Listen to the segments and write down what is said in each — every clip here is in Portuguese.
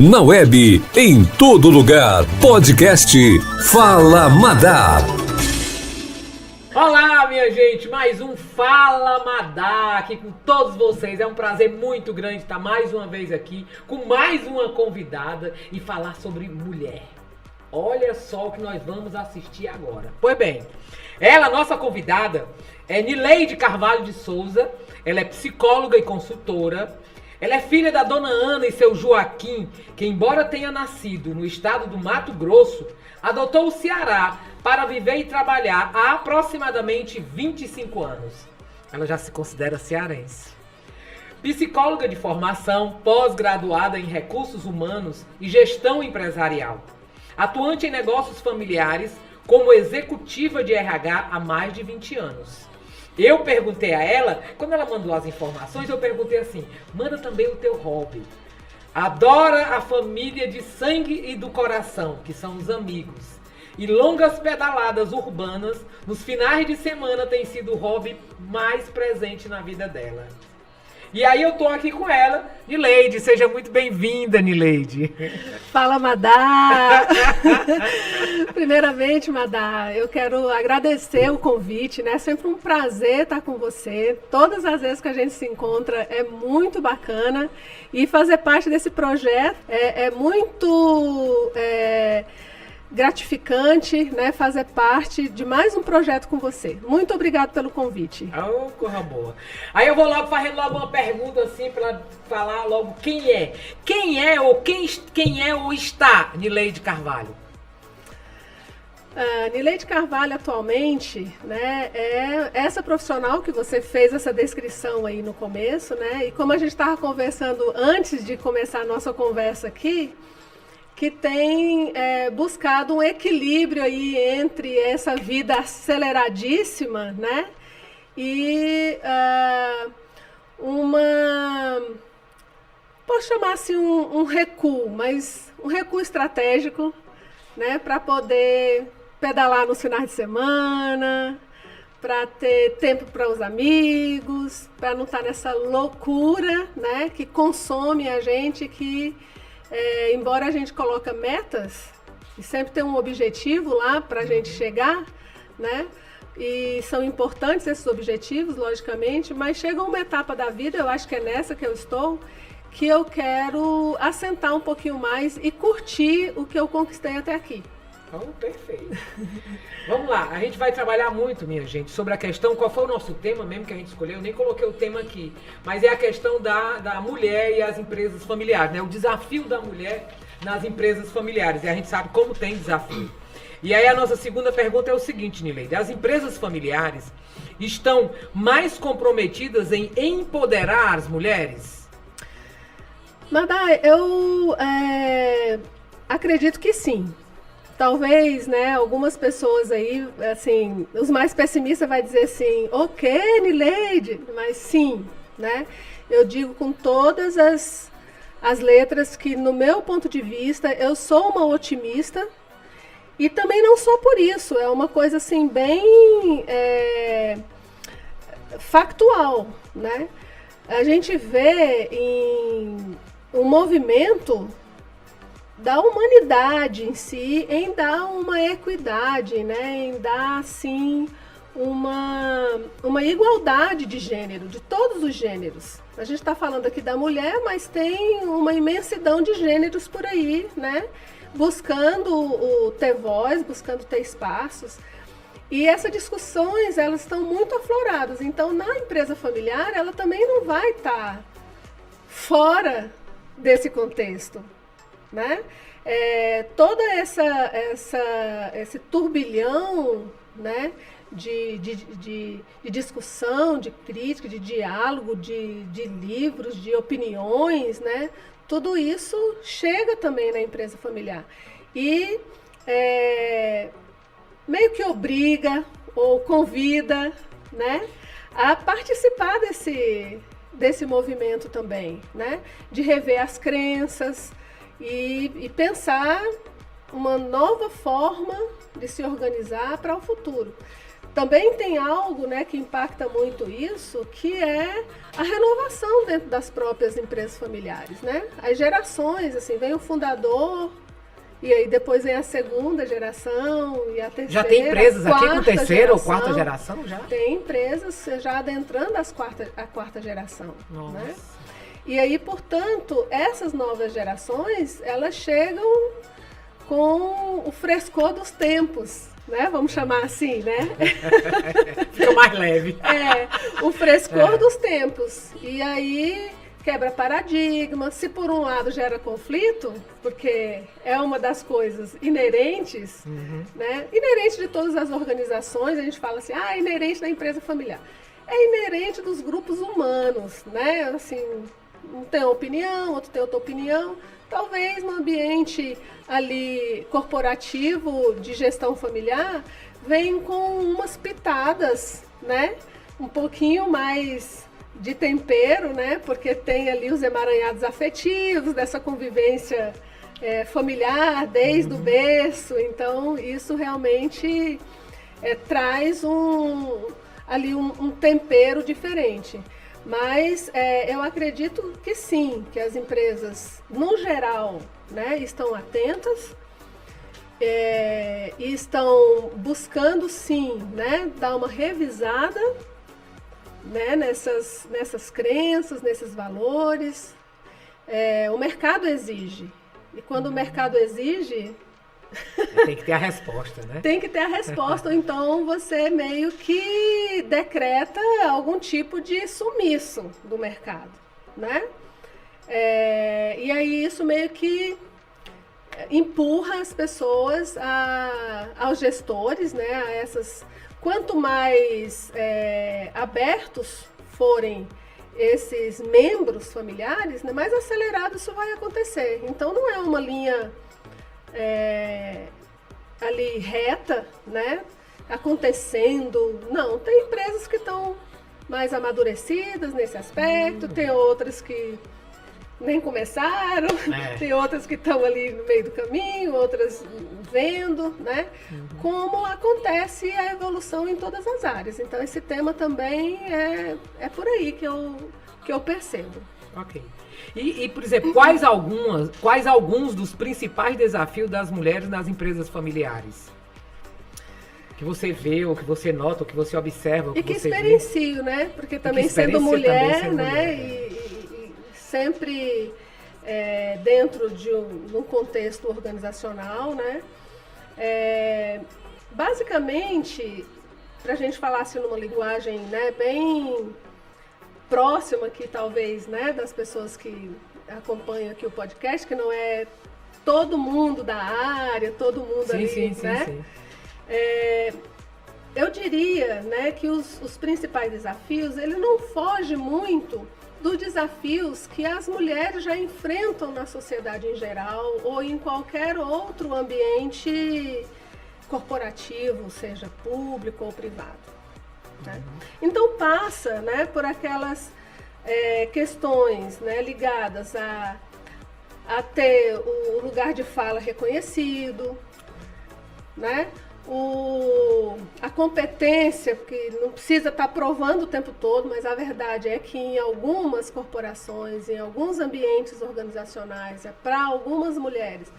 na web, em todo lugar. Podcast Fala Madá. Olá, minha gente, mais um Fala Madá aqui com todos vocês. É um prazer muito grande estar mais uma vez aqui com mais uma convidada e falar sobre mulher. Olha só o que nós vamos assistir agora. Pois bem, ela, nossa convidada, é Nileide Carvalho de Souza. Ela é psicóloga e consultora. Ela é filha da dona Ana e seu Joaquim, que embora tenha nascido no estado do Mato Grosso, adotou o Ceará para viver e trabalhar há aproximadamente 25 anos. Ela já se considera cearense. Psicóloga de formação, pós-graduada em recursos humanos e gestão empresarial. Atuante em negócios familiares como executiva de RH há mais de 20 anos. Eu perguntei a ela, quando ela mandou as informações, eu perguntei assim, manda também o teu hobby. Adora a família de sangue e do coração, que são os amigos. E longas pedaladas urbanas nos finais de semana tem sido o hobby mais presente na vida dela. E aí eu tô aqui com ela, Nileide. Seja muito bem-vinda, Nileide. Fala, Madá! Primeiramente, Madá, eu quero agradecer o convite, né? É sempre um prazer estar com você. Todas as vezes que a gente se encontra é muito bacana. E fazer parte desse projeto é muito gratificante, né? Fazer parte de mais um projeto com você. Muito obrigado pelo convite. Oh, corra boa. Aí eu vou logo fazendo logo uma pergunta assim para falar logo quem é. Quem é ou está Nileide Carvalho? Nileide Carvalho atualmente, né, é essa profissional que você fez essa descrição aí no começo, né? E como a gente estava conversando antes de começar a nossa conversa aqui, que tem buscado um equilíbrio aí entre essa vida aceleradíssima, né? E posso chamar assim um recuo, mas um recuo estratégico, né? Para poder pedalar nos finais de semana, para ter tempo para os amigos, para não estar nessa loucura, né? Que consome a gente, que embora a gente coloque metas e sempre tem um objetivo lá para a gente chegar, né? E são importantes esses objetivos, logicamente, mas chega uma etapa da vida, eu acho que é nessa que eu estou, que eu quero assentar um pouquinho mais e curtir o que eu conquistei até aqui. Oh, perfeito. Vamos lá, a gente vai trabalhar muito, minha gente, sobre a questão, qual foi o nosso tema mesmo que a gente escolheu, eu nem coloquei o tema aqui, mas é a questão da mulher e as empresas familiares, né? O desafio da mulher nas empresas familiares, e a gente sabe como tem desafio. E aí a nossa segunda pergunta é o seguinte, Nileide, as empresas familiares estão mais comprometidas em empoderar as mulheres? Madá, eu acredito que sim. Talvez, né, algumas pessoas aí, assim, os mais pessimistas vai dizer assim, ok, Nileide, mas sim, né? Eu digo com todas as letras que, no meu ponto de vista, eu sou uma otimista e também não só por isso, é uma coisa, assim, bem factual, né? A gente vê em um movimento da humanidade em si, em dar uma equidade, né? Em dar, assim, uma igualdade de gênero, de todos os gêneros. A gente está falando aqui da mulher, mas tem uma imensidão de gêneros por aí, né? Buscando ter voz, buscando ter espaços. E essas discussões, elas estão muito afloradas. Então, na empresa familiar, ela também não vai estar fora desse contexto, né? Toda esse turbilhão, né, de discussão, de crítica, de diálogo, de livros, de opiniões, né? Tudo isso chega também na empresa familiar. E meio que obriga ou convida, né, a participar desse movimento também, né? De rever as crenças e pensar uma nova forma de se organizar para o futuro. Também tem algo, né, que impacta muito isso, que é a renovação dentro das próprias empresas familiares, né? As gerações, assim, vem o fundador, e aí depois vem a segunda geração e a terceira. Já tem empresas aqui com terceira ou geração. quarta geração já? Tem empresas já adentrando a quarta geração. Nossa. Né? E aí, portanto, essas novas gerações, elas chegam com o frescor dos tempos, né? Vamos chamar assim, né? Fica mais leve. O frescor dos tempos. E aí quebra paradigma. Se por um lado gera conflito, porque é uma das coisas inerentes, né? Inerente de todas as organizações, a gente fala assim, inerente da empresa familiar. É inerente dos grupos humanos, né? Assim, um tem uma opinião, outro tem outra opinião. Talvez no ambiente ali corporativo de gestão familiar, vem com umas pitadas, né? Um pouquinho mais de tempero, né? Porque tem ali os emaranhados afetivos dessa convivência familiar desde o berço. Então, isso realmente traz um tempero diferente. Mas eu acredito que sim, que as empresas, no geral, né, estão atentas e estão buscando, sim, né, dar uma revisada, né, nessas crenças, nesses valores. O mercado exige. E quando o mercado exige... Tem que ter a resposta, né? Tem que ter a resposta, ou então você meio que decreta algum tipo de sumiço do mercado, né? E aí isso meio que empurra as pessoas aos gestores, né? Quanto mais abertos forem esses membros familiares, né, mais acelerado isso vai acontecer. Então não é uma linha ali reta, né, acontecendo. Não, tem empresas que estão mais amadurecidas nesse aspecto, tem outras que nem começaram, tem outras que estão ali no meio do caminho, outras vendo, né, como acontece a evolução em todas as áreas. Então esse tema também é por aí que eu percebo. Ok. E, por exemplo, quais alguns dos principais desafios das mulheres nas empresas familiares? Que você vê, ou que você nota, ou que você observa, ou que você experiencio, né? Porque também sendo mulher, né? E sempre dentro de um contexto organizacional, né? Basicamente, para a gente falar assim numa linguagem, né, bem próxima aqui, talvez, né, das pessoas que acompanham aqui o podcast, que não é todo mundo da área, todo mundo né? Sim. Eu diria, né, que os principais desafios, ele não foge muito dos desafios que as mulheres já enfrentam na sociedade em geral ou em qualquer outro ambiente corporativo, seja público ou privado. Né? Então passa, né, por aquelas questões, né, ligadas a ter o lugar de fala reconhecido, né? A competência, porque não precisa estar provando o tempo todo, mas a verdade é que em algumas corporações, em alguns ambientes organizacionais, para algumas mulheres,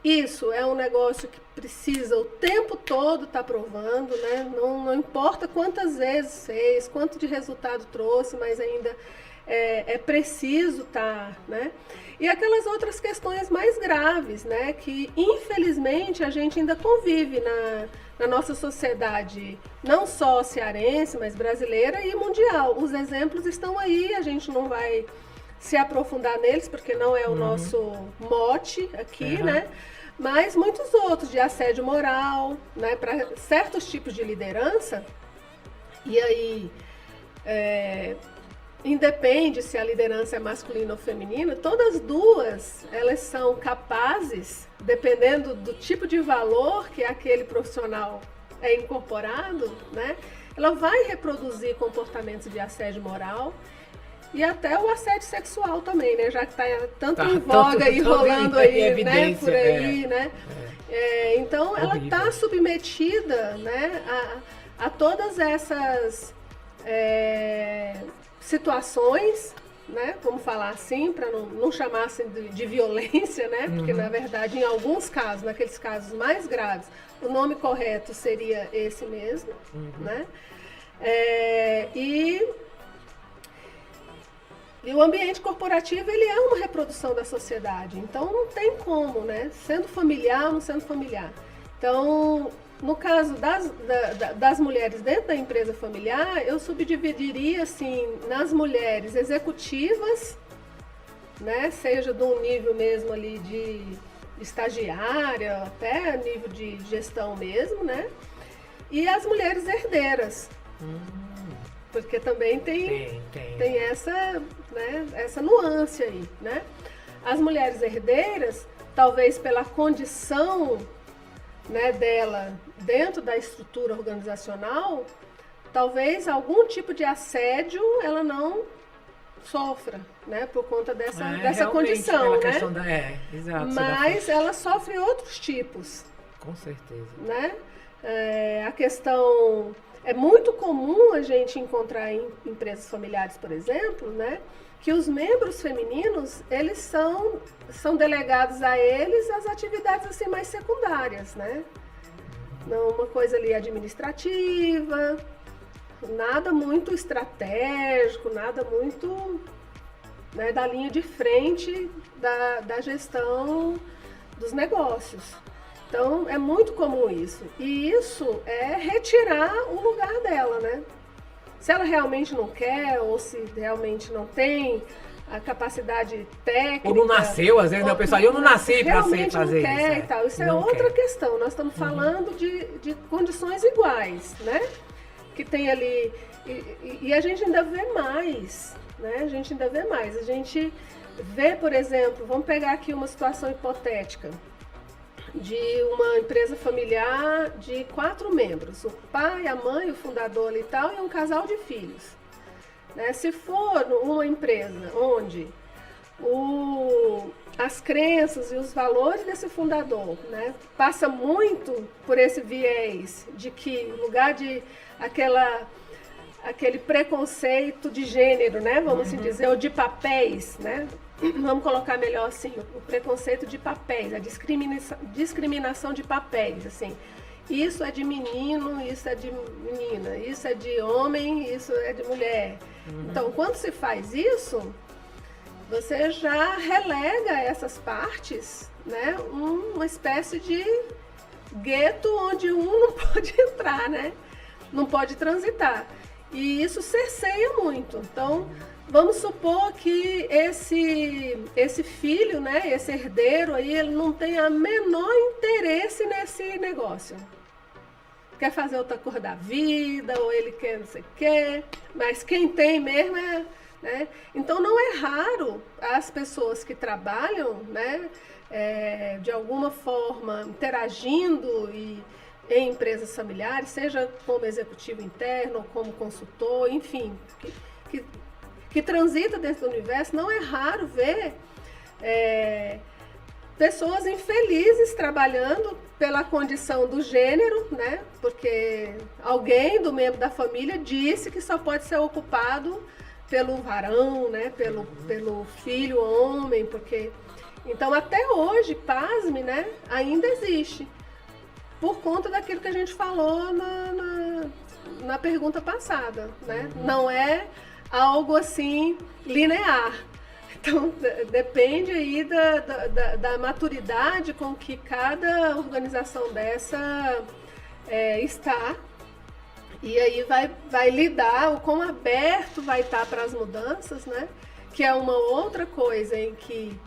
isso é um negócio que precisa o tempo todo estar provando, né? Não importa quantas vezes fez, quanto de resultado trouxe, mas ainda é preciso estar, né? E aquelas outras questões mais graves, né? Que infelizmente a gente ainda convive na nossa sociedade, não só cearense, mas brasileira e mundial. Os exemplos estão aí, a gente não vai se aprofundar neles, porque não é o nosso mote aqui, né? Mas muitos outros, de assédio moral, né? Para certos tipos de liderança. E aí, independe se a liderança é masculina ou feminina, todas duas, elas são capazes, dependendo do tipo de valor que aquele profissional é incorporado, né? Ela vai reproduzir comportamentos de assédio moral e até o assédio sexual também, né? Já que está tanto em voga e rolando aí, né? Por aí, né? Então, ela está submetida, né, a todas essas situações, né? Vamos falar assim, para não chamar assim de violência, né? Porque, na verdade, em alguns casos, naqueles casos mais graves, o nome correto seria esse mesmo, né? E o ambiente corporativo, ele é uma reprodução da sociedade. Então, não tem como, né? Sendo familiar ou não sendo familiar. Então, no caso das mulheres dentro da empresa familiar, eu subdividiria, assim, nas mulheres executivas, né? Seja de um nível mesmo ali de estagiária, até nível de gestão mesmo, né? E as mulheres herdeiras. Porque também tem essa, né, essa nuance aí, né? As mulheres herdeiras, talvez pela condição, né, dela dentro da estrutura organizacional, talvez algum tipo de assédio ela não sofra, né, por conta dessa condição, né? Exato. Mas ela sofre outros tipos. Com certeza. Né? A questão... É muito comum a gente encontrar em empresas familiares, por exemplo, né, que os membros femininos, eles são delegados a eles as atividades assim, mais secundárias, né? Não, uma coisa ali administrativa, nada muito estratégico, nada muito, né, da linha de frente da gestão dos negócios. Então, é muito comum isso. E isso é retirar o lugar dela, né? Se ela realmente não quer, ou se realmente não tem a capacidade técnica... Ou não nasceu, às vezes, né? O pessoal, eu não nasci para fazer isso. Realmente não quer e tal. Isso é outra questão. Nós estamos falando de condições iguais, né? Que tem ali... E a gente ainda vê mais, né? A gente ainda vê mais. A gente vê, por exemplo, vamos pegar aqui uma situação hipotética de uma empresa familiar de 4 membros, o pai, a mãe, o fundador e tal, e um casal de filhos. Né? Se for uma empresa onde as crenças e os valores desse fundador, né, passa muito por esse viés de que, no lugar de aquele preconceito de gênero, né, vamos assim dizer, ou de papéis, né? Vamos colocar melhor assim, o preconceito de papéis, a discriminação de papéis, assim. Isso é de menino, isso é de menina, isso é de homem, isso é de mulher. Então, quando se faz isso, você já relega essas partes, né, uma espécie de gueto onde um não pode entrar, né? Não pode transitar. E isso cerceia muito. Então, vamos supor que esse filho, né, esse herdeiro aí, ele não tem a menor interesse nesse negócio. Quer fazer outra cor da vida, ou ele quer não sei o quê, mas quem tem mesmo é... Né? Então, não é raro as pessoas que trabalham, né, de alguma forma, interagindo em empresas familiares, seja como executivo interno ou como consultor, enfim, que transita dentro do universo, não é raro ver pessoas infelizes trabalhando pela condição do gênero, né? Porque alguém do membro da família disse que só pode ser ocupado pelo varão, né? Pelo filho homem, porque... Então, até hoje, pasme, né? Ainda existe. Por conta daquilo que a gente falou na pergunta passada, né? Não é algo assim linear. Então, depende aí da maturidade com que cada organização dessa está. E aí vai lidar, o quão aberto vai estar para as mudanças, né? Que é uma outra coisa em que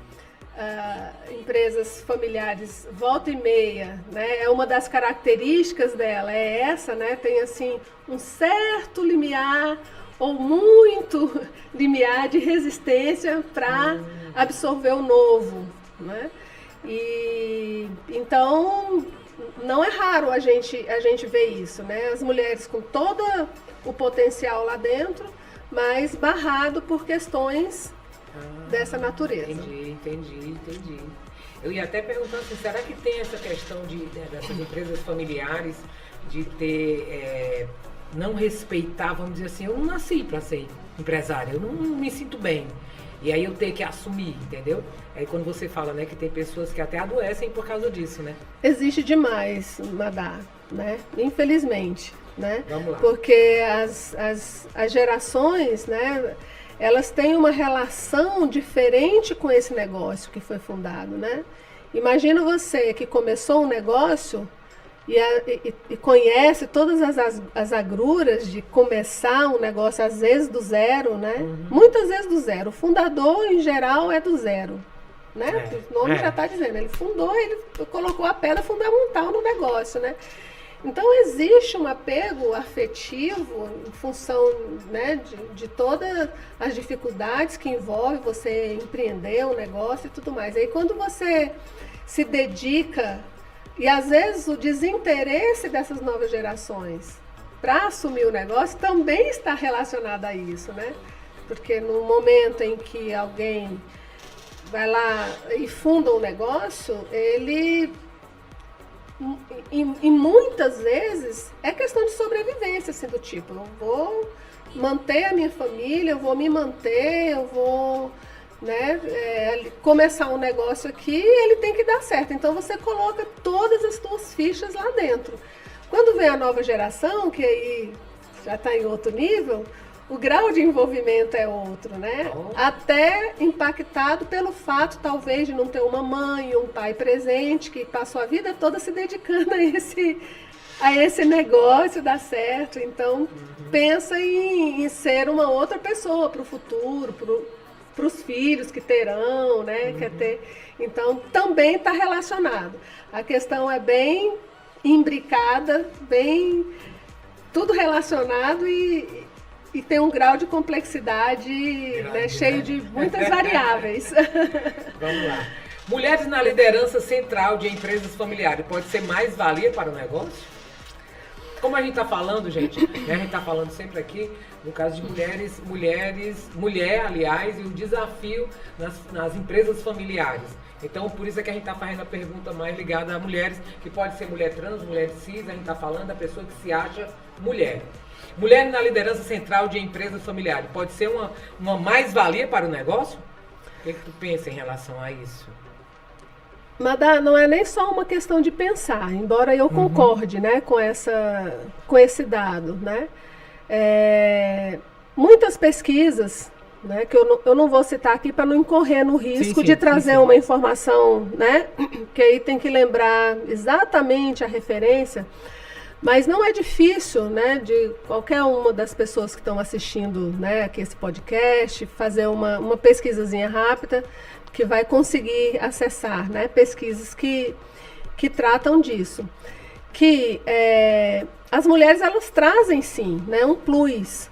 empresas familiares volta e meia, né? É uma das características dela, é essa, né? Tem assim um certo limiar ou muito limiar de resistência para absorver o novo, né? E então não é raro a gente ver isso, né? As mulheres com todo o potencial lá dentro, mas barrado por questões dessa natureza. Entendi. Eu ia até perguntar assim, será que tem essa questão dessas empresas familiares de ter, não respeitar, vamos dizer assim, eu não nasci para ser empresária, eu não me sinto bem. E aí eu tenho que assumir, entendeu? Aí quando você fala, né, que tem pessoas que até adoecem por causa disso, né? Existe demais, Madá, né? Infelizmente, né? Vamos lá. Porque as gerações, né, elas têm uma relação diferente com esse negócio que foi fundado, né? Imagina você que começou um negócio e conhece todas as agruras de começar um negócio, às vezes do zero, né? Muitas vezes do zero. O fundador, em geral, é do zero, né? O nome já está dizendo. Ele fundou, ele colocou a pedra fundamental no negócio, né? Então, existe um apego afetivo em função, né, de todas as dificuldades que envolve você empreender um negócio e tudo mais. Aí, quando você se dedica, e às vezes o desinteresse dessas novas gerações para assumir o negócio também está relacionado a isso, né? Porque no momento em que alguém vai lá e funda um negócio, ele... E muitas vezes é questão de sobrevivência, assim, do tipo, eu vou manter a minha família, eu vou me manter, eu vou, né, começar um negócio aqui, ele tem que dar certo. Então você coloca todas as suas fichas lá dentro. Quando vem a nova geração, que aí já está em outro nível, o grau de envolvimento é outro, né? Até impactado pelo fato, talvez, de não ter uma mãe ou um pai presente, que passou a vida toda se dedicando a esse negócio dar certo. Então, pensa em ser uma outra pessoa para o futuro, para os filhos que terão, né? Quer ter. Então, também está relacionado. A questão é bem imbricada, bem tudo relacionado e tem um grau de complexidade grande, né, cheio de muitas variáveis. Vamos lá. Mulheres na liderança central de empresas familiares pode ser mais-valia para o negócio? Como a gente está falando, gente, né, a gente está falando sempre aqui, no caso de mulher, aliás, e o desafio nas empresas familiares. Então, por isso é que a gente está fazendo a pergunta mais ligada a mulheres, que pode ser mulher trans, mulher cis, a gente está falando da pessoa que se acha mulher. Mulher na liderança central de empresas familiares, pode ser uma mais-valia para o negócio? O que tu pensa em relação a isso? Madá, não é nem só uma questão de pensar, embora eu concorde, né, com esse dado, né? Muitas pesquisas, né, que eu não vou citar aqui para não incorrer no risco de trazer uma informação, né, que aí tem que lembrar exatamente a referência. Mas não é difícil, né, de qualquer uma das pessoas que estão assistindo, né, aqui esse podcast, fazer uma pesquisazinha rápida que vai conseguir acessar, né, pesquisas que tratam disso. Que as mulheres, elas trazem sim, né, um plus.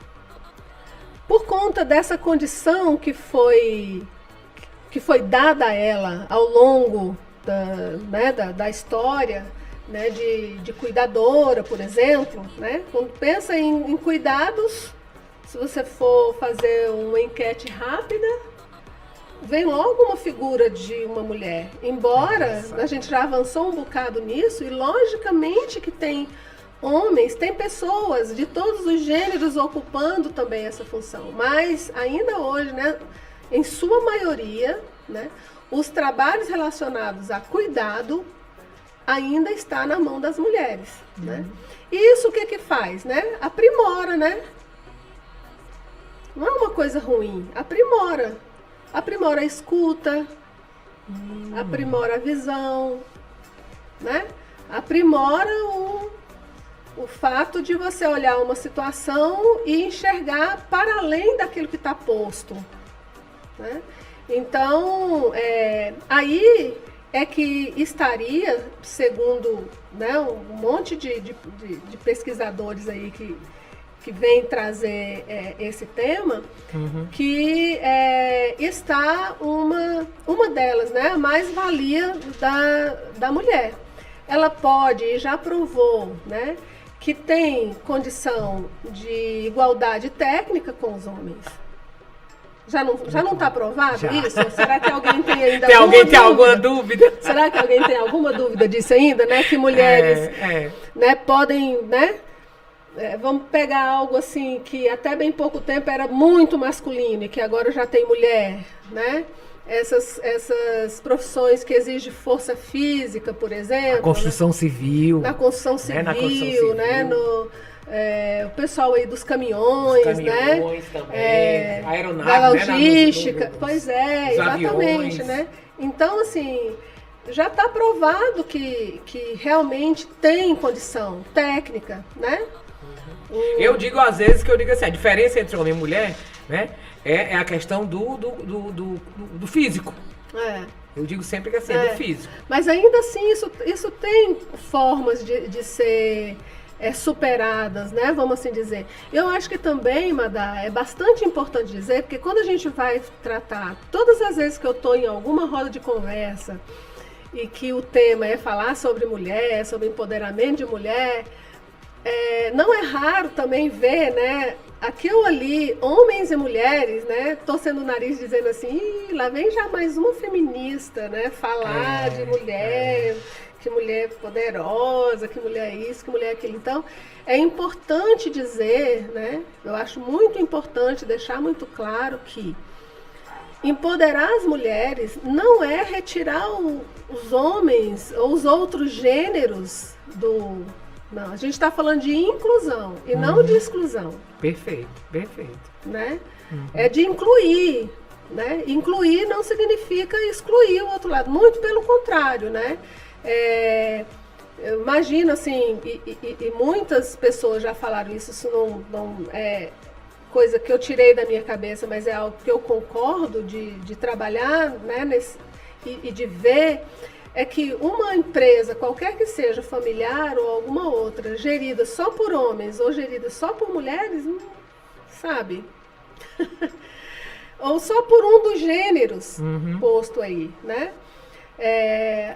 Por conta dessa condição que foi dada a ela ao longo da história, né, de cuidadora, por exemplo, né? Quando pensa em cuidados, se você for fazer uma enquete rápida, vem logo uma figura de uma mulher. Embora a gente já avançou um bocado nisso, e logicamente que tem homens, tem pessoas de todos os gêneros ocupando também essa função, mas ainda hoje, né, em sua maioria, né, os trabalhos relacionados a cuidado ainda está na mão das mulheres, né? E isso o que faz, né? Aprimora, né? Não é uma coisa ruim, aprimora. Aprimora a escuta, aprimora a visão, né? Aprimora o fato de você olhar uma situação e enxergar para além daquilo que está posto, né? Então, aí é que estaria, segundo, né, um monte de pesquisadores aí que vem trazer esse tema, que está uma delas, né, a mais-valia da mulher. Ela pode, e já provou, né, que tem condição de igualdade técnica com os homens. Já não está provado Já. isso? Será que alguém tem ainda Tem alguma dúvida? Será que alguém tem alguma dúvida disso ainda, né? Que mulheres né, podem, né? Vamos pegar algo assim que até bem pouco tempo era muito masculino e que agora já tem mulher, né? Essas profissões que exigem força física, por exemplo. A construção civil. Na construção civil, na construção civil. né? O pessoal aí dos caminhões, né? Também, aeronave, da logística, né? Pois é, exatamente, aviões. né? Então, assim, já está provado que realmente tem condição técnica, né? Eu digo às vezes assim, a diferença entre homem e mulher, né? É a questão do físico. Eu digo sempre que assim, é do físico. Mas ainda assim, isso tem formas de ser superadas, né? Vamos assim dizer. Eu acho que também, Madá, é bastante importante dizer, porque quando a gente vai tratar, todas as vezes que eu estou em alguma roda de conversa e que o tema é falar sobre mulher, sobre empoderamento de mulher, não é raro também ver, né? Aqui ou ali, homens e mulheres, né, torcendo o nariz dizendo assim, lá vem já mais uma feminista, né, falar de mulher, que mulher poderosa, que mulher isso, que mulher aquilo. Então, é importante dizer, né, eu acho muito importante deixar muito claro que empoderar as mulheres não é retirar os homens ou os outros gêneros do... Não, a gente está falando de inclusão e não de exclusão. Perfeito. Né? É de incluir, né? Incluir não significa excluir o outro lado, muito pelo contrário, né? Eu imagino assim, e muitas pessoas já falaram isso não é coisa que eu tirei da minha cabeça, mas é algo que eu concordo de trabalhar, né, e de ver, é que uma empresa, qualquer que seja, familiar ou alguma outra, gerida só por homens ou gerida só por mulheres, sabe? Ou só por um dos gêneros posto aí, né?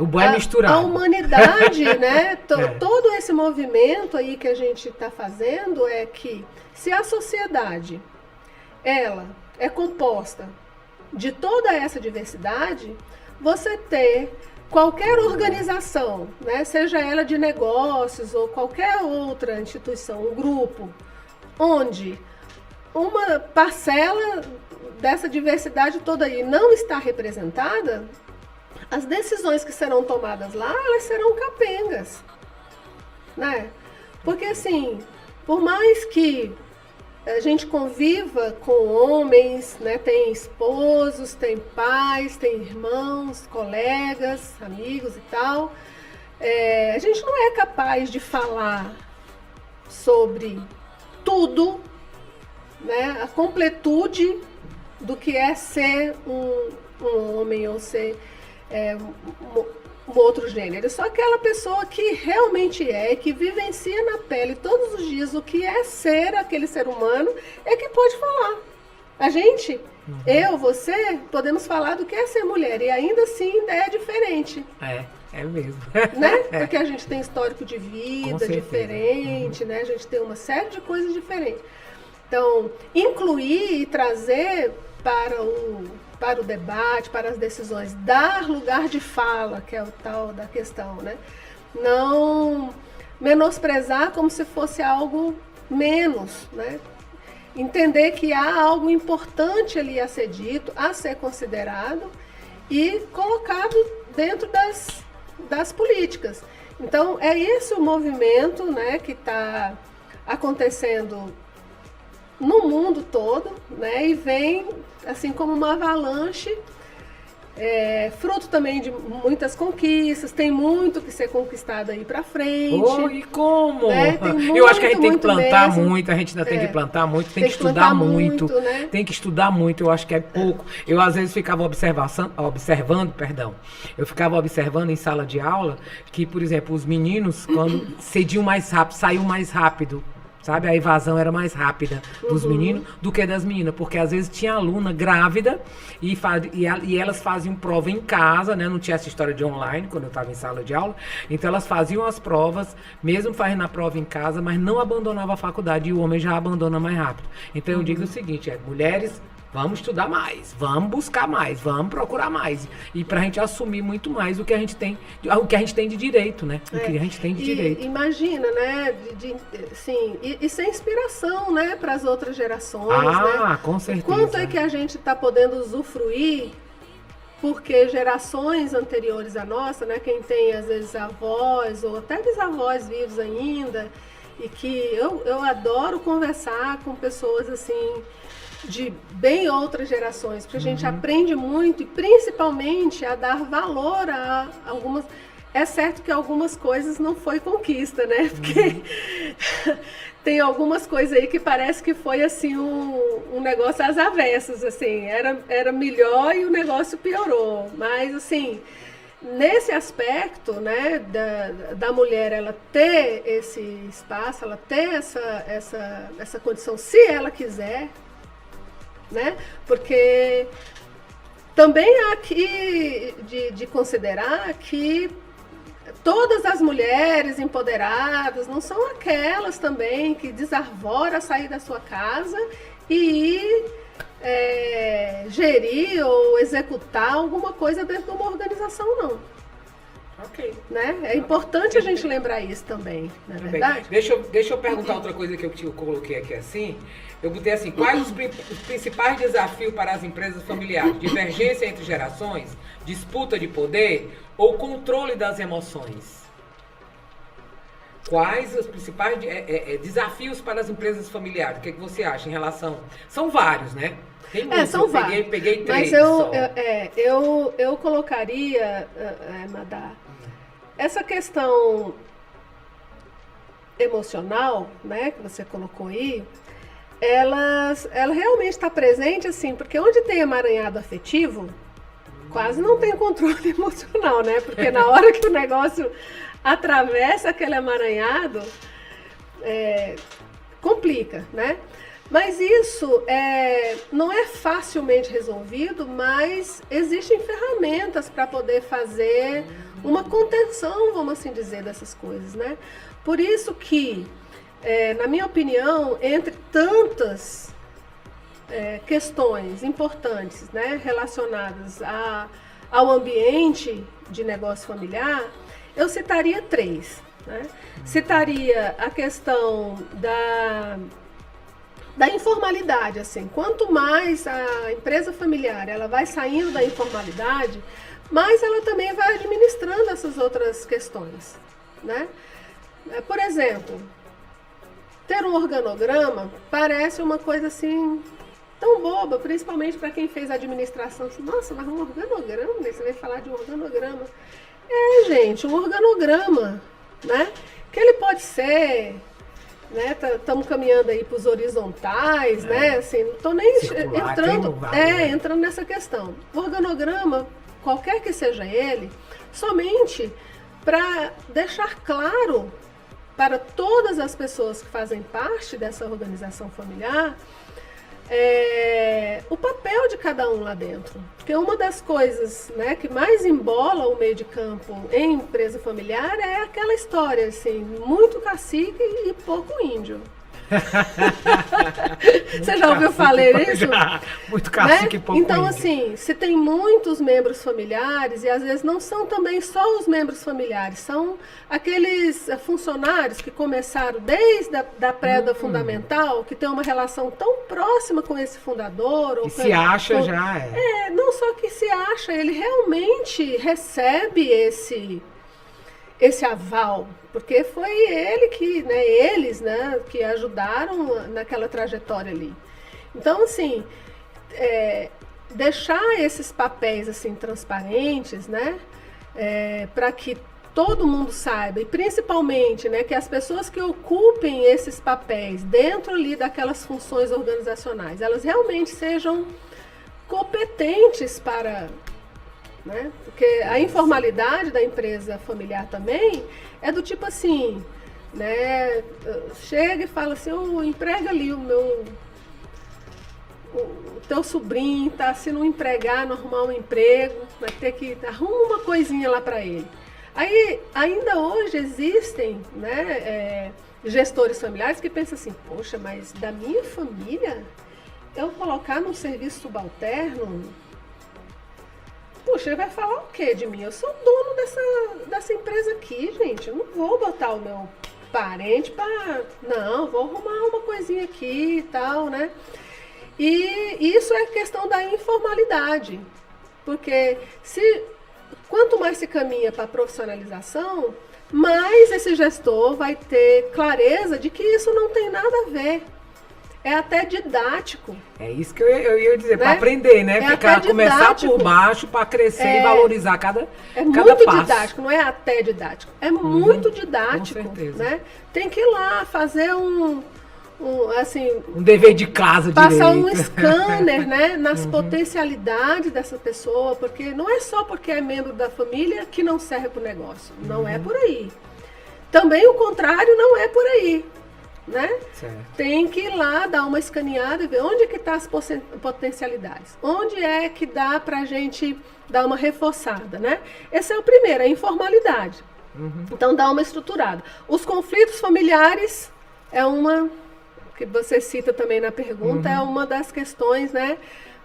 O bom é misturado. A humanidade, né? Todo esse movimento aí que a gente está fazendo é que se a sociedade, ela é composta de toda essa diversidade, você ter qualquer organização, né, seja ela de negócios ou qualquer outra instituição, um grupo, onde uma parcela dessa diversidade toda aí não está representada, as decisões que serão tomadas lá, elas serão capengas, né? Porque assim, por mais que a gente conviva com homens, né? Tem esposos, tem pais, tem irmãos, colegas, amigos e tal. A gente não é capaz de falar sobre tudo, né? A completude do que é ser um homem ou ser um outro gênero. Só aquela pessoa que realmente que vivencia na pele todos os dias o que é ser aquele ser humano, é que pode falar. A gente, eu, você, podemos falar do que é ser mulher e ainda assim ainda é diferente. É mesmo. Né? Porque a gente tem histórico de vida diferente, né? A gente tem uma série de coisas diferentes. Então, incluir e trazer para o debate, para as decisões, dar lugar de fala, que é o tal da questão, né? Não menosprezar como se fosse algo menos, né? Entender que há algo importante ali a ser dito, a ser considerado e colocado dentro das políticas. Então, é esse o movimento, né, que está acontecendo no mundo todo, né, e vem assim como uma avalanche, fruto também de muitas conquistas, tem muito que ser conquistado aí para frente. E como? Né? Tem muito, eu acho que a gente tem que plantar mesmo. muito, a gente ainda tem que plantar muito, tem que estudar muito, né? Tem que estudar muito, eu acho que é pouco. Eu às vezes ficava observando em sala de aula que, por exemplo, os meninos, quando cediam mais rápido, saíam mais rápido. Sabe? A evasão era mais rápida dos meninos do que das meninas, porque às vezes tinha aluna grávida e elas faziam prova em casa, né? Não tinha essa história de online quando eu estava em sala de aula, então elas faziam as provas, mesmo fazendo a prova em casa, mas não abandonavam a faculdade e o homem já abandona mais rápido. Então eu digo o seguinte, mulheres, Vamos estudar mais, vamos buscar mais, vamos procurar mais. E pra gente assumir muito mais o que a gente tem, de direito, né? O que a gente tem de direito. Imagina, né? Sim, isso é inspiração, né? Para as outras gerações, né? Com certeza. Quanto é que a gente está podendo usufruir, porque gerações anteriores à nossa, né? Quem tem, às vezes, avós ou até bisavós vivos ainda, e que eu adoro conversar com pessoas, assim, de bem outras gerações, porque a gente aprende muito e principalmente a dar valor a algumas... É certo que algumas coisas não foi conquista, né? Porque tem algumas coisas aí que parece que foi assim um negócio às avessas, assim, era melhor e o negócio piorou. Mas assim, nesse aspecto, né, da mulher ela ter esse espaço, ela ter essa condição, se ela quiser, né? Porque também há aqui de considerar que todas as mulheres empoderadas não são aquelas também que desarvora sair da sua casa e ir gerir ou executar alguma coisa dentro de uma organização, não. Ok. Né? É importante a gente lembrar isso também, não é verdade? Deixa eu perguntar outra coisa que eu coloquei aqui assim. Eu botei assim, quais os principais desafios para as empresas familiares? Divergência entre gerações, disputa de poder ou controle das emoções? Quais os principais desafios para as empresas familiares? O que você acha em relação... São vários, né? Tem muitos, são vários. Peguei três. Mas eu colocaria, Madá, essa questão emocional, né, que você colocou aí, ela realmente está presente, assim, porque onde tem emaranhado afetivo, quase não tem controle emocional, né? Porque na hora que o negócio atravessa aquele emaranhado, complica, né? Mas isso não é facilmente resolvido, mas existem ferramentas para poder fazer uma contenção, vamos assim dizer, dessas coisas, né? Por isso que, na minha opinião, entre tantas questões importantes, né, relacionadas ao ambiente de negócio familiar, eu citaria três, né? Citaria a questão da informalidade, assim. Quanto mais a empresa familiar ela vai saindo da informalidade, mais ela também vai administrando essas outras questões, né? Por exemplo, ter um organograma parece uma coisa assim tão boba, principalmente para quem fez administração. Assim, nossa, mas um organograma? Você vai falar de um organograma? Gente, um organograma, né? Que ele pode ser, né? Estamos caminhando aí para os horizontais, né? Assim, não estou nem entrando nessa questão. O organograma, qualquer que seja ele, somente para deixar claro para todas as pessoas que fazem parte dessa organização familiar o papel de cada um lá dentro. Porque uma das coisas, né, que mais embola o meio de campo em empresa familiar é aquela história, assim, muito cacique e pouco índio. Você já ouviu falar isso? Já. Muito cacique e pouco Então, índio. assim, se tem muitos membros familiares, e às vezes não são também só os membros familiares, são aqueles funcionários que começaram desde a pré-da fundamental, que tem uma relação tão próxima com esse fundador. Que se acha já não só que se acha, ele realmente recebe esse aval, porque foi ele que, né, eles, né, que ajudaram naquela trajetória ali. Então, assim, deixar esses papéis assim transparentes, né, para que todo mundo saiba, e principalmente, né, que as pessoas que ocupem esses papéis dentro ali daquelas funções organizacionais, elas realmente sejam competentes para... Né? Porque a informalidade da empresa familiar também é do tipo assim, né? Chega e fala assim, emprega ali o teu sobrinho, tá? Se não empregar, não arrumar um emprego, vai ter que arrumar uma coisinha lá para ele. Aí, ainda hoje existem, né, gestores familiares que pensam assim, poxa, mas da minha família eu colocar num serviço subalterno, puxa, ele vai falar o quê de mim? Eu sou dono dessa empresa aqui, gente. Eu não vou botar o meu parente para... Não, vou arrumar uma coisinha aqui e tal, né? E isso é questão da informalidade. Porque quanto mais se caminha para a profissionalização, mais esse gestor vai ter clareza de que isso não tem nada a ver. É até didático. É isso que eu ia dizer, Né? para aprender, né? É até Começar didático. por baixo para crescer e valorizar cada muito passo. didático, não é até didático. É muito didático. Com certeza. Né? Tem que ir lá fazer assim, Um dever de casa passar direito. um scanner, né, nas potencialidades dessa pessoa, porque não é só porque é membro da família que não serve para o negócio. Não é por aí. Também o contrário não é por aí. Né? Certo. Tem que ir lá dar uma escaneada e ver onde é que estão as potencialidades. Onde é que dá para a gente dar uma reforçada, né? Esse é o primeiro, a informalidade. Então dá uma estruturada. Os conflitos familiares é uma que você cita também na pergunta, é uma das questões, né?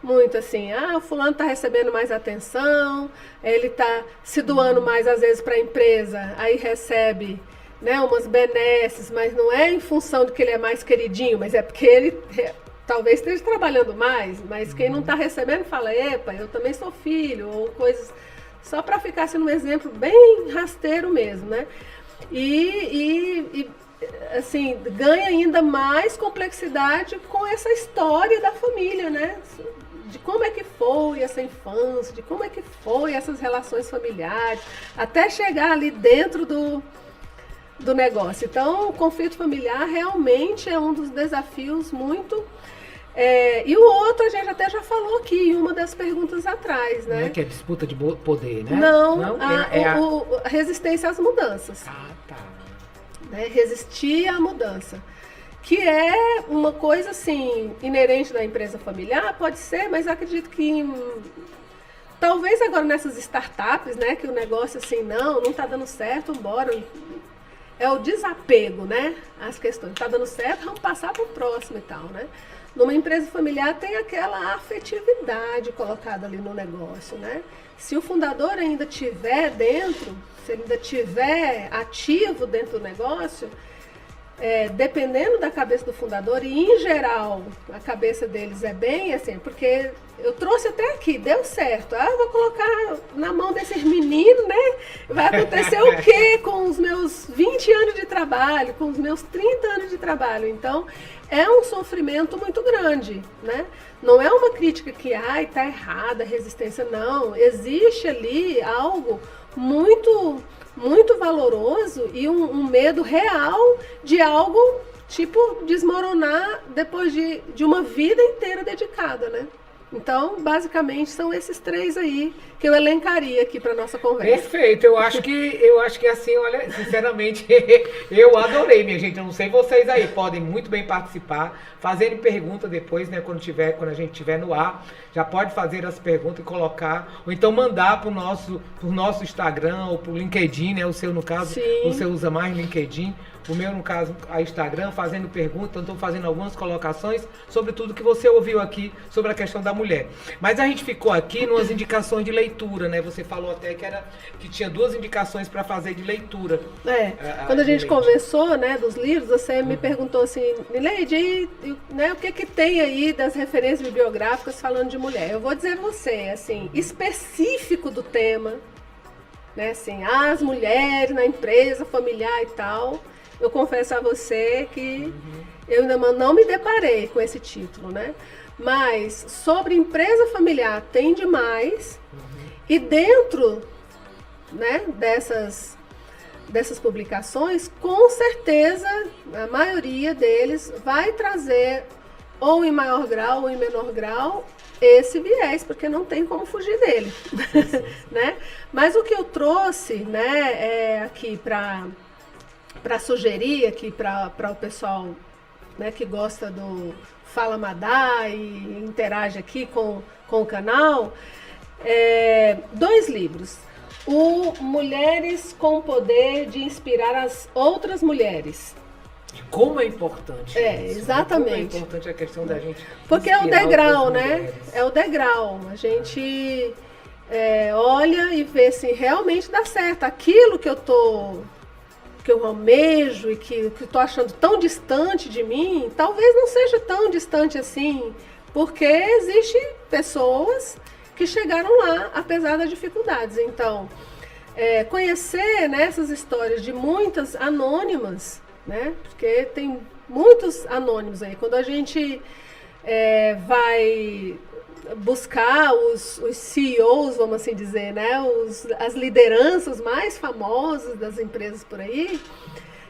Muito assim, o fulano está recebendo mais atenção, ele está se doando mais às vezes para a empresa, aí recebe, né, umas benesses, mas não é em função de que ele é mais queridinho, mas é porque ele talvez esteja trabalhando mais, mas quem não está recebendo fala, epa, eu também sou filho, ou coisas, só para ficar sendo um exemplo bem rasteiro mesmo, né? E assim, ganha ainda mais complexidade com essa história da família, né? De como é que foi essa infância, de como é que foi essas relações familiares, até chegar ali dentro do negócio. Então, o conflito familiar realmente é um dos desafios muito... e o outro a gente até já falou aqui em uma das perguntas atrás, né? Que é disputa de poder, né? Não, a resistência às mudanças. Tá. Né? Resistir à mudança. Que é uma coisa, assim, inerente da empresa familiar, pode ser, mas eu acredito que... talvez agora nessas startups, né? Que o negócio, assim, não está dando certo, bora... É o desapego, né? As questões. Está dando certo, vamos passar para o próximo e tal, né? Numa empresa familiar tem aquela afetividade colocada ali no negócio, né? Se o fundador ainda estiver dentro, se ele ainda estiver ativo dentro do negócio, dependendo da cabeça do fundador, e em geral a cabeça deles é bem assim, porque eu trouxe até aqui, deu certo. Eu vou colocar na mão desses meninos, né? Vai acontecer o quê com os meus 20 anos de trabalho, com os meus 30 anos de trabalho? Então, é um sofrimento muito grande, né? Não é uma crítica que, tá errada a resistência, não. Existe ali algo muito valoroso e um medo real de algo, tipo, desmoronar depois de uma vida inteira dedicada, né? Então, basicamente, são esses três aí que eu elencaria aqui para nossa conversa. Perfeito, eu acho que assim, olha, sinceramente, eu adorei, minha gente. Eu não sei vocês aí, podem muito bem participar, fazerem pergunta depois, né, quando a gente estiver no ar, já pode fazer as perguntas e colocar, ou então mandar pro nosso Instagram ou pro LinkedIn, né, o seu, no caso, Sim. você usa mais LinkedIn. O meu, no caso, a Instagram, fazendo perguntas, então estou fazendo algumas colocações sobre tudo que você ouviu aqui sobre a questão da mulher. Mas a gente ficou aqui nas indicações de leitura, né? Você falou até que tinha 2 indicações para fazer de leitura. Quando a gente conversou, né, dos livros, você me perguntou assim, Nileide, né, o que tem aí das referências bibliográficas falando de mulher? Eu vou dizer a você, assim, específico do tema, né, assim, as mulheres na empresa familiar e tal... Eu confesso a você que eu ainda não me deparei com esse título, né? Mas sobre empresa familiar tem demais. E dentro, né, dessas publicações, com certeza a maioria deles vai trazer, ou em maior grau ou em menor grau, esse viés, porque não tem como fugir dele. Né? Mas o que eu trouxe, né, aqui para sugerir aqui para o pessoal, né, que gosta do Fala Madá e interage aqui com o canal, 2 livros. O Mulheres com o Poder de Inspirar as Outras Mulheres, De como é importante isso, exatamente. Como é importante a questão da gente. Porque é o degrau, né? É o degrau. A gente olha e vê se realmente dá certo. Aquilo que eu almejo e que estou achando tão distante de mim, talvez não seja tão distante assim, porque existem pessoas que chegaram lá, apesar das dificuldades. Então, conhecer, né, essas histórias de muitas anônimas, né, porque tem muitos anônimos aí. Quando a gente vai buscar os CEOs, vamos assim dizer, né, as lideranças mais famosas das empresas por aí,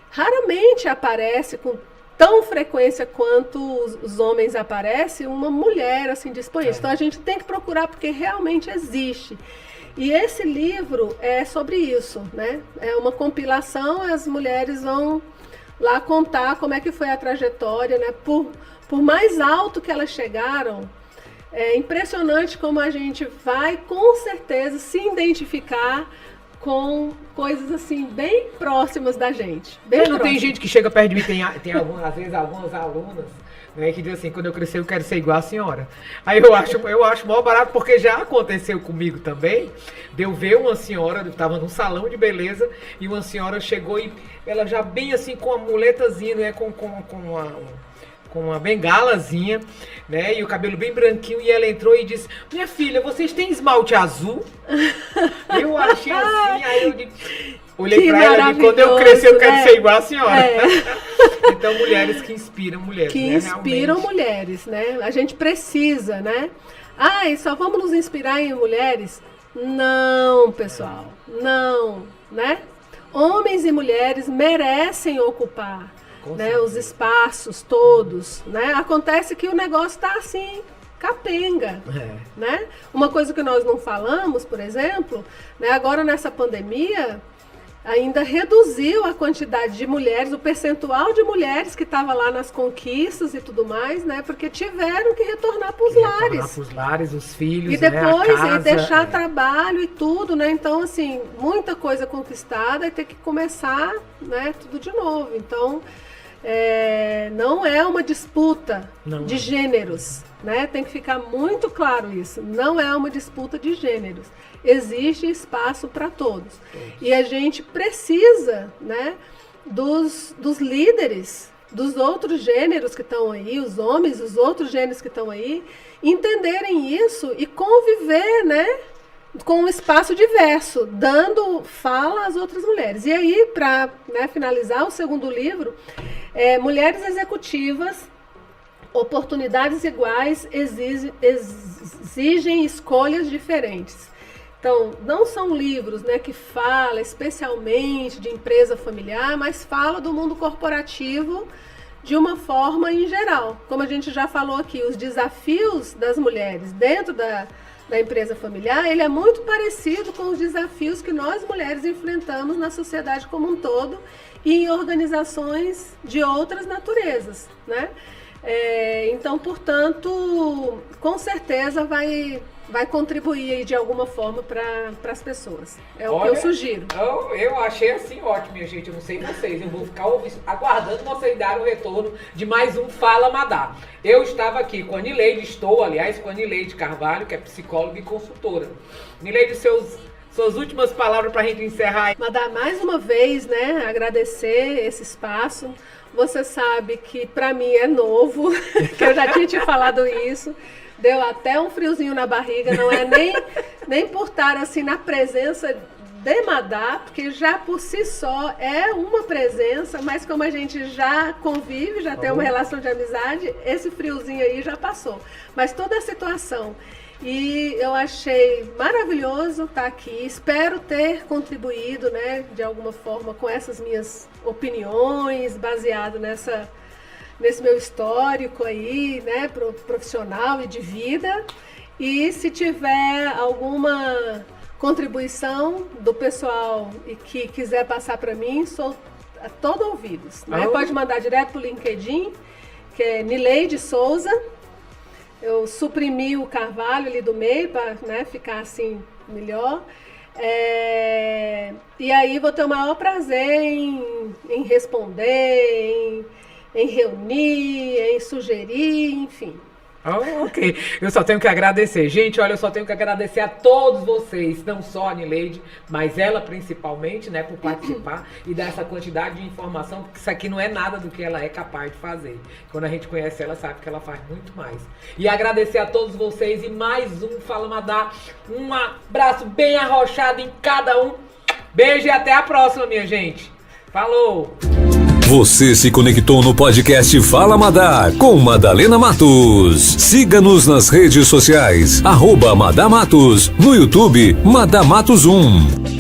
raramente aparece com tão frequência quanto os homens aparecem uma mulher assim disponível. Então a gente tem que procurar porque realmente existe. E esse livro é sobre isso, né? É uma compilação, as mulheres vão lá contar como é que foi a trajetória, né? Por mais alto que elas chegaram, é impressionante como a gente vai, com certeza, se identificar com coisas assim, bem próximas da gente. Não tem gente que chega perto de mim, tem às vezes algumas alunas, né, que diz assim, quando eu crescer eu quero ser igual a senhora. Aí eu acho mó barato, porque já aconteceu comigo também, de eu ver uma senhora, eu estava num salão de beleza, e uma senhora chegou e ela já bem assim, com a muletazinha, né, com uma bengalazinha, né, e o cabelo bem branquinho, e ela entrou e disse: minha filha, vocês têm esmalte azul? Eu achei assim, aí eu olhei pra ela e quando eu crescer eu quero ser igual a senhora. Então, mulheres que inspiram mulheres, que inspiram mulheres, né? A gente precisa, né? E só vamos nos inspirar em mulheres? Não, pessoal, não, né? Homens e mulheres merecem ocupar, né, os espaços todos, né? Acontece que o negócio está assim, capenga, né? Uma coisa que nós não falamos, por exemplo, né, agora nessa pandemia, ainda reduziu a quantidade de mulheres, o percentual de mulheres que estava lá nas conquistas e tudo mais, né? Porque tiveram que retornar para os lares. Retornar para os lares, os filhos, e depois, né, a casa, e deixar trabalho e tudo, né? Então, assim, muita coisa conquistada e ter que começar, né, tudo de novo. Então, não é uma disputa de gêneros, né? Tem que ficar muito claro isso. Não é uma disputa de gêneros. Existe espaço para todos. E a gente precisa, né, dos líderes, dos outros gêneros que estão aí, os homens, os outros gêneros que estão aí, entenderem isso e conviver, né, com um espaço diverso, dando fala às outras mulheres. E aí, para, né, finalizar o segundo livro, Mulheres Executivas, Oportunidades Iguais exigem escolhas diferentes. Então, não são livros, né, que falam especialmente de empresa familiar, mas fala do mundo corporativo de uma forma em geral. Como a gente já falou aqui, os desafios das mulheres dentro da empresa familiar, ele é muito parecido com os desafios que nós mulheres enfrentamos na sociedade como um todo e em organizações de outras naturezas, né? Então, portanto, com certeza vai contribuir aí de alguma forma para as pessoas. É o que eu sugiro. Eu achei assim ótimo, minha gente. Eu não sei vocês. Eu vou ficar aguardando vocês darem o retorno de mais um Fala Madá. Eu estava aqui com a Nileide, com a Nileide Carvalho, que é psicóloga e consultora. Nileide, suas últimas palavras para a gente encerrar. Madá, mais uma vez, né, agradecer esse espaço. Você sabe que para mim é novo, que eu já tinha te falado isso. Deu até um friozinho na barriga, não é nem por estar assim na presença de Madá, porque já por si só é uma presença, mas como a gente já convive, já tem uma relação de amizade, esse friozinho aí já passou. Mas toda a situação. E eu achei maravilhoso estar aqui, espero ter contribuído, né, de alguma forma com essas minhas opiniões, baseado nesse meu histórico aí, né, profissional e de vida. E se tiver alguma contribuição do pessoal e que quiser passar para mim, sou a todo ouvidos, né? Pode mandar direto pro LinkedIn, que é Nileide Souza. Eu suprimi o Carvalho ali do meio para, né, ficar assim melhor. E E aí vou ter o maior prazer em responder, em reunir, em sugerir, enfim. Oh, ok, eu só tenho que agradecer. Gente, olha, eu só tenho que agradecer a todos vocês, não só a Nileide, mas ela principalmente, né, por participar e dar essa quantidade de informação, porque isso aqui não é nada do que ela é capaz de fazer. Quando a gente conhece ela, sabe que ela faz muito mais. E agradecer a todos vocês e mais um Fala Madá, um abraço bem arrochado em cada um. Beijo e até a próxima, minha gente. Falou! Você se conectou no podcast Fala Madá com Madalena Matos. Siga-nos nas redes sociais, @Madá Matos, no YouTube Madá Matos 1.